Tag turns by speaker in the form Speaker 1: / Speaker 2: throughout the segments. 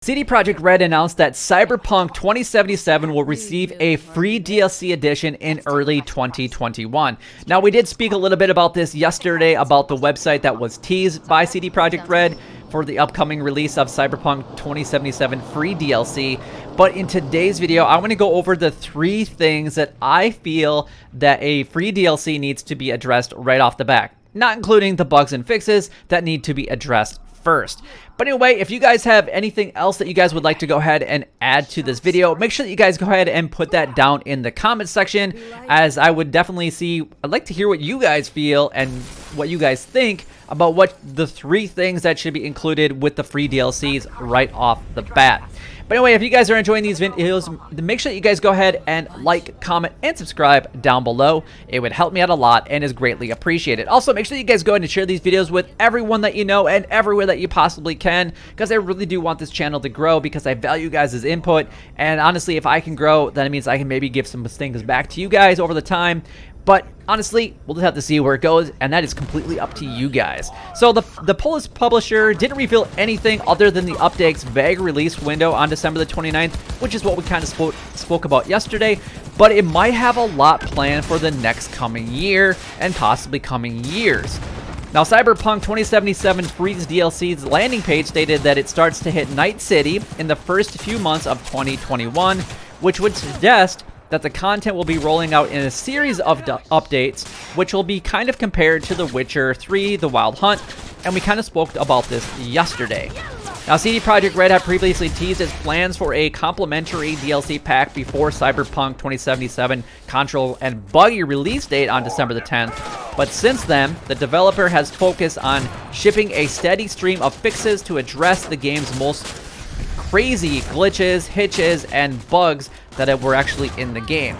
Speaker 1: CD Projekt Red announced that Cyberpunk 2077 will receive a free DLC edition in early 2021. Now, we did speak a little bit about this yesterday about the website that was teased by CD Projekt Red for the upcoming release of Cyberpunk 2077 free DLC. But in today's video, I want to go over the 3 things that I feel that a free DLC needs to be addressed right off the bat, not including the bugs and fixes that need to be addressed first. But anyway, if you guys have anything else that you guys would like to go ahead and add to this video, make sure that you guys go ahead and put that down in the comment section, as I would definitely I'd like to hear what you guys feel and what you guys think about what the 3 things that should be included with the free DLCs right off the bat. But anyway, if you guys are enjoying these videos, make sure that you guys go ahead and like, comment, and subscribe down below. It would help me out a lot and is greatly appreciated. Also, make sure that you guys go ahead and share these videos with everyone that you know and everywhere that you possibly can, because I really do want this channel to grow, because I value you guys' input. And honestly, if I can grow, then it means I can maybe give some things back to you guys over the time. But honestly, we'll just have to see where it goes, and that is completely up to you guys. So the Polish publisher didn't reveal anything other than the update's vague release window on December the 29th, which is what we kind of spoke about yesterday. But it might have a lot planned for the next coming year and possibly coming years. Now, Cyberpunk 2077 Freeze DLC's landing page stated that it starts to hit Night City in the first few months of 2021, which would suggest that the content will be rolling out in a series of updates, which will be kind of compared to The Witcher 3, The Wild Hunt, and we kind of spoke about this yesterday. Now, CD Projekt Red had previously teased its plans for a complimentary DLC pack before Cyberpunk 2077 control and buggy release date on December the 10th, but since then, the developer has focused on shipping a steady stream of fixes to address the game's most crazy glitches, hitches, and bugs that were actually in the game.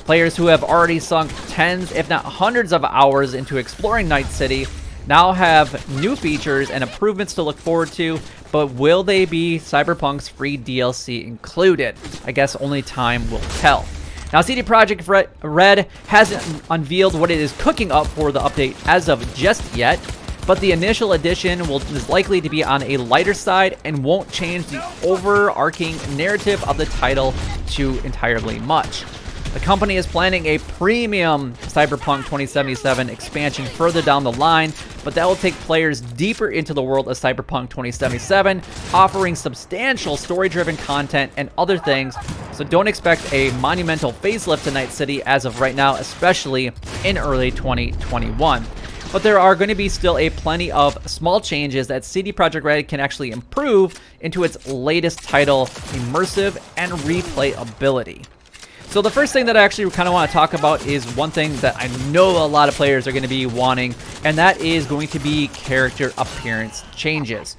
Speaker 1: Players who have already sunk tens, if not hundreds of hours into exploring Night City now have new features and improvements to look forward to, but will they be Cyberpunk's free DLC included? I guess only time will tell. Now, CD Projekt Red hasn't unveiled what it is cooking up for the update as of just yet, but the initial edition is likely to be on a lighter side and won't change the overarching narrative of the title too entirely much. The company is planning a premium Cyberpunk 2077 expansion further down the line, but that will take players deeper into the world of Cyberpunk 2077, offering substantial story-driven content and other things, so don't expect a monumental facelift to Night City as of right now, especially in early 2021. But there are going to be still a plenty of small changes that CD Projekt Red can actually improve into its latest title, immersive and replayability. So the first thing that I actually kind of want to talk about is one thing that I know a lot of players are going to be wanting, and that is going to be character appearance changes.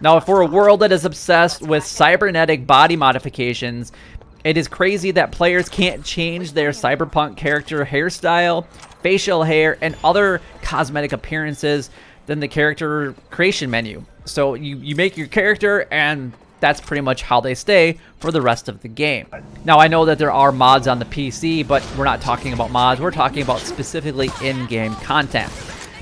Speaker 1: Now, for a world that is obsessed with cybernetic body modifications, it is crazy that players can't change their cyberpunk character hairstyle, facial hair, and other cosmetic appearances than the character creation menu. So you make your character, and that's pretty much how they stay for the rest of the game. Now, I know that there are mods on the PC, but we're not talking about mods. We're talking about specifically in-game content.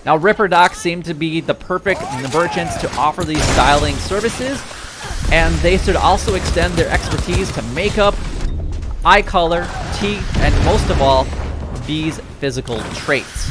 Speaker 1: Now, Ripper Docs seem to be the perfect merchants to offer these styling services, and they should also extend their expertise to makeup, eye color, teeth, and most of all, these physical traits.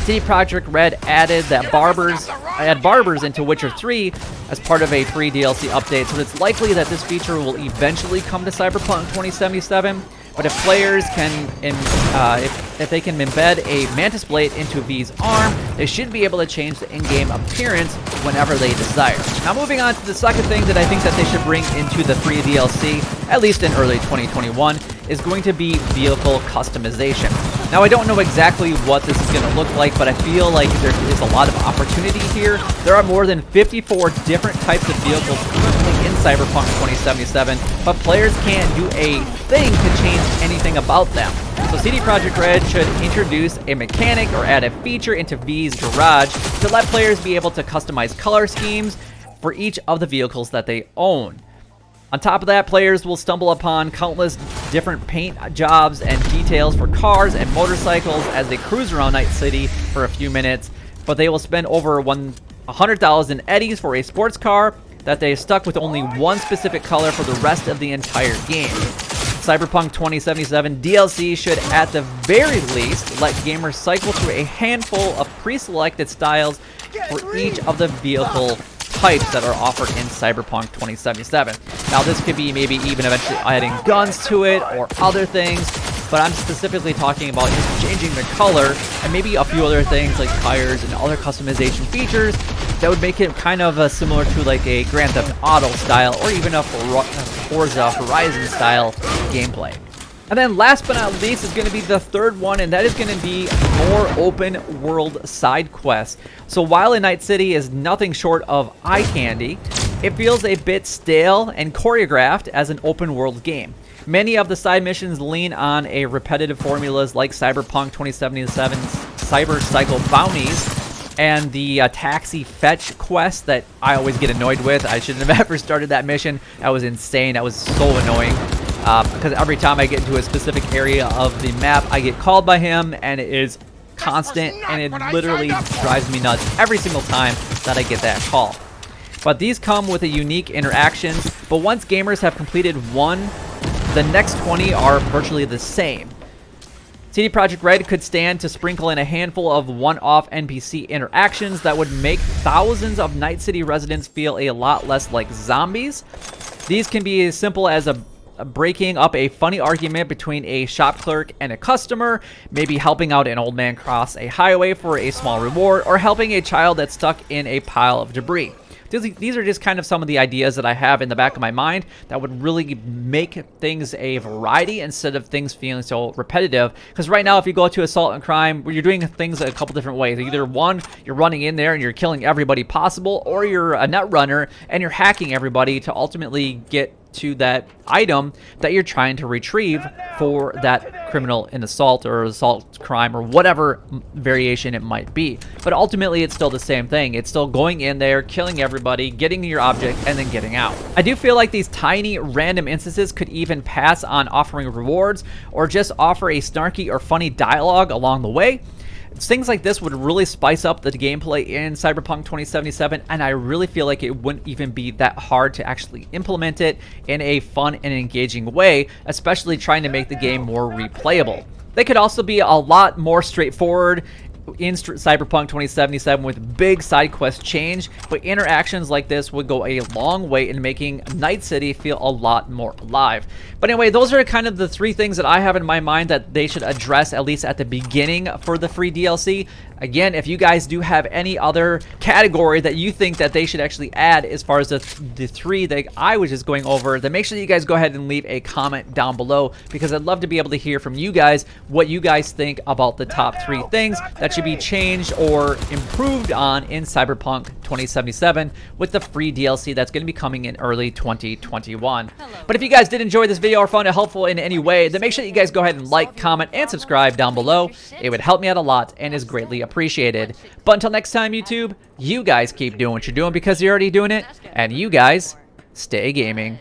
Speaker 1: CD Projekt Red added barbers into Witcher 3 as part of a free DLC update, so it's likely that this feature will eventually come to Cyberpunk 2077. But if players can, if they can embed a mantis blade into V's arm, they should be able to change the in-game appearance whenever they desire. Now, moving on to the second thing that I think that they should bring into the free DLC, at least in early 2021, is going to be vehicle customization. Now, I don't know exactly what this is going to look like, but I feel like there is a lot of opportunity here. There are more than 54 different types of vehicles currently in Cyberpunk 2077, but players can't do a thing to change anything about them. So CD Projekt Red should introduce a mechanic or add a feature into V's garage to let players be able to customize color schemes for each of the vehicles that they own. On top of that, players will stumble upon countless different paint jobs and details for cars and motorcycles as they cruise around Night City for a few minutes, but they will spend over 100,000 eddies for a sports car, that they stuck with only one specific color for the rest of the entire game. Cyberpunk 2077 DLC should at the very least let gamers cycle through a handful of pre-selected styles for each of the vehicle types that are offered in Cyberpunk 2077. Now this could be maybe even eventually adding guns to it or other things, but I'm specifically talking about just changing the color and maybe a few other things like tires and other customization features that would make it kind of similar to like a Grand Theft Auto style or even a Forza Horizon style gameplay. And then last but not least is going to be the third one, and that is going to be more open world side quests. So while a Night City is nothing short of eye candy, it feels a bit stale and choreographed as an open world game. Many of the side missions lean on a repetitive formulas like Cyberpunk 2077's Cyber Cycle bounties and the taxi fetch quest that I always get annoyed with. I shouldn't have ever started that mission. That was insane. That was so annoying. Because every time I get into a specific area of the map, I get called by him, and it is constant, and it literally drives me nuts every single time that I get that call. But these come with a unique interactions, but once gamers have completed one, the next 20 are virtually the same. CD Projekt Red could stand to sprinkle in a handful of one-off NPC interactions that would make thousands of Night City residents feel a lot less like zombies. These can be as simple as breaking up a funny argument between a shop clerk and a customer, maybe helping out an old man cross a highway for a small reward, or helping a child that's stuck in a pile of debris. These are just kind of some of the ideas that I have in the back of my mind that would really make things a variety instead of things feeling so repetitive. Because right now, if you go to Assault and Crime, you're doing things a couple different ways. Either one, you're running in there and you're killing everybody possible, or you're a net runner and you're hacking everybody to ultimately get to that item that you're trying to retrieve for that criminal in assault or assault crime or whatever variation it might be. But ultimately, it's still the same thing. It's still going in there, killing everybody, getting your object, and then getting out. I do feel like these tiny random instances could even pass on offering rewards or just offer a snarky or funny dialogue along the way. Things like this would really spice up the gameplay in Cyberpunk 2077, and I really feel like it wouldn't even be that hard to actually implement it in a fun and engaging way, especially trying to make the game more replayable. They could also be a lot more straightforward in Cyberpunk 2077 with big side quest change, but interactions like this would go a long way in making Night City feel a lot more alive. But anyway, those are kind of the three things that I have in my mind that they should address at least at the beginning for the free DLC. Again, if you guys do have any other category that you think that they should actually add as far as the three that I was just going over, then make sure that you guys go ahead and leave a comment down below, because I'd love to be able to hear from you guys what you guys think about the top three things that should be changed or improved on in Cyberpunk 2077 with the free DLC that's going to be coming in early 2021. But if you guys did enjoy this video or found it helpful in any way, then make sure that you guys go ahead and like, comment, and subscribe down below. It would help me out a lot and is greatly appreciated. But until next time, YouTube, you guys keep doing what you're doing because you're already doing it, and you guys stay gaming.